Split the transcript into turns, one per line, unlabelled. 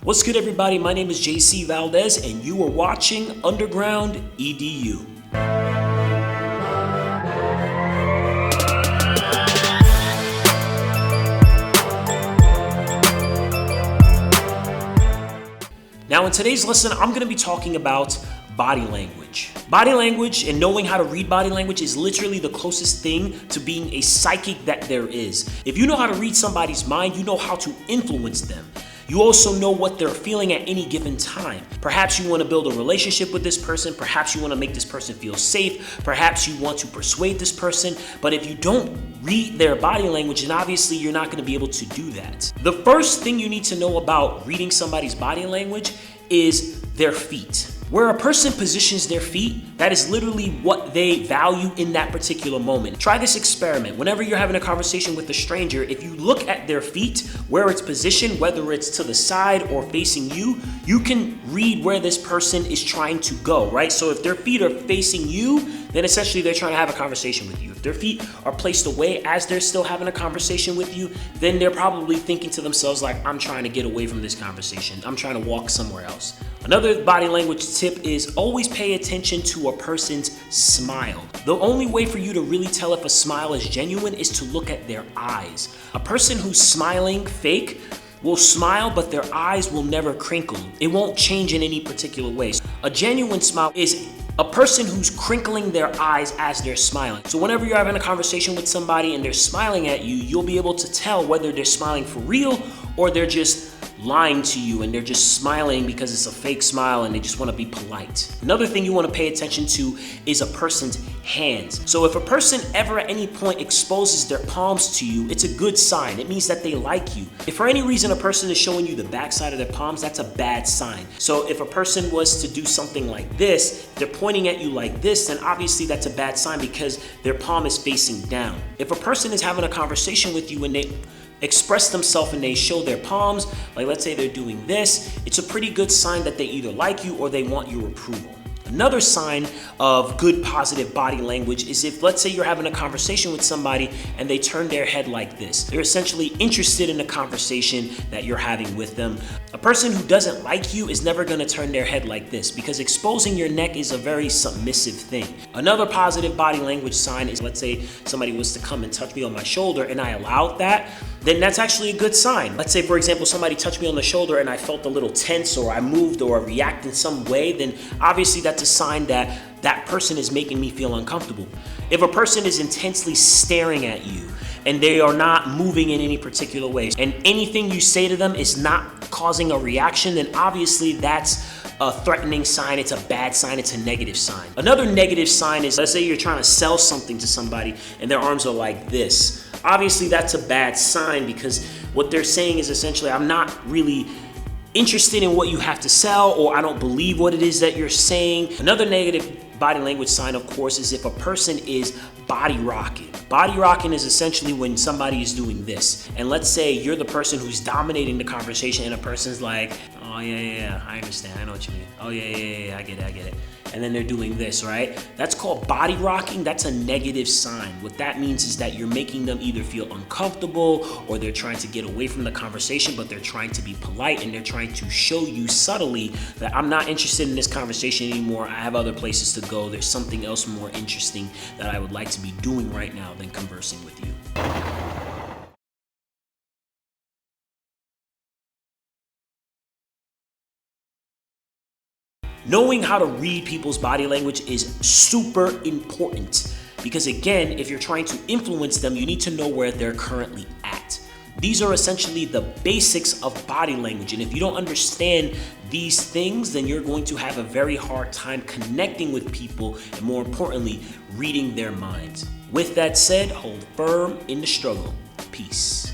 What's good, everybody? My name is JC Valdez, and you are watching Underground EDU. Now, in today's lesson, I'm going to be talking about body language. Body language and knowing how to read body language is literally the closest thing to being a psychic that there is. If you know how to read somebody's mind, you know how to influence them. You also know what they're feeling at any given time. Perhaps you want to build a relationship with this person. Perhaps you want to make this person feel safe. Perhaps you want to persuade this person. But if you don't read their body language, then obviously you're not going to be able to do that. The first thing you need to know about reading somebody's body language is their feet. Where a person positions their feet, that is literally what they value in that particular moment. Try this experiment. Whenever you're having a conversation with a stranger, if you look at their feet, where it's positioned, whether it's to the side or facing you, you can read where this person is trying to go, right? So if their feet are facing you, then essentially they're trying to have a conversation with you. If their feet are placed away as they're still having a conversation with you, then they're probably thinking to themselves like, I'm trying to get away from this conversation. I'm trying to walk somewhere else. Another body language tip is always pay attention to a person's smile. The only way for you to really tell if a smile is genuine is to look at their eyes. A person who's smiling fake will smile, but their eyes will never crinkle. It won't change in any particular way. A genuine smile is a person who's crinkling their eyes as they're smiling. So whenever you're having a conversation with somebody and they're smiling at you, you'll be able to tell whether they're smiling for real or they're just lying to you and they're just smiling because it's a fake smile and they just want to be polite. Another thing you want to pay attention to is a person's hands. So if a person ever at any point exposes their palms to you, it's a good sign. It means that they like you. If for any reason a person is showing you the backside of their palms, that's a bad sign. So if a person was to do something like this, they're pointing at you like this, then obviously that's a bad sign because their palm is facing down. If a person is having a conversation with you and they express themselves and they show their palms, like let's say they're doing this, it's a pretty good sign that they either like you or they want your approval. Another sign of good positive body language is if, let's say you're having a conversation with somebody and they turn their head like this. They're essentially interested in the conversation that you're having with them. A person who doesn't like you is never going to turn their head like this because exposing your neck is a very submissive thing. Another positive body language sign is, let's say somebody was to come and touch me on my shoulder and I allowed that, then that's actually a good sign. Let's say, for example, somebody touched me on the shoulder and I felt a little tense or I moved or I react in some way, then obviously that's a sign that that person is making me feel uncomfortable. If a person is intensely staring at you and they are not moving in any particular way and anything you say to them is not causing a reaction, then obviously that's a threatening sign, it's a bad sign, it's a negative sign. Another negative sign is, let's say you're trying to sell something to somebody and their arms are like this. Obviously that's a bad sign because what they're saying is essentially, I'm not really interested in what you have to sell, or I don't believe what it is that you're saying. Another negative body language sign, of course, is if a person is body rocking. Body rocking is essentially when somebody is doing this. And let's say you're the person who's dominating the conversation and a person's like, oh yeah, I understand, I know what you mean. Oh yeah, I get it. And then they're doing this, right? That's called body rocking. That's a negative sign. What that means is that you're making them either feel uncomfortable or they're trying to get away from the conversation, but they're trying to be polite and they're trying to show you subtly that I'm not interested in this conversation anymore. I have other places to go. There's something else more interesting that I would like to be doing right now than conversing with you. Knowing how to read people's body language is super important because, again, if you're trying to influence them, you need to know where they're currently at. These are essentially the basics of body language, and if you don't understand these things, then you're going to have a very hard time connecting with people and, more importantly, reading their minds. With that said, hold firm in the struggle. Peace.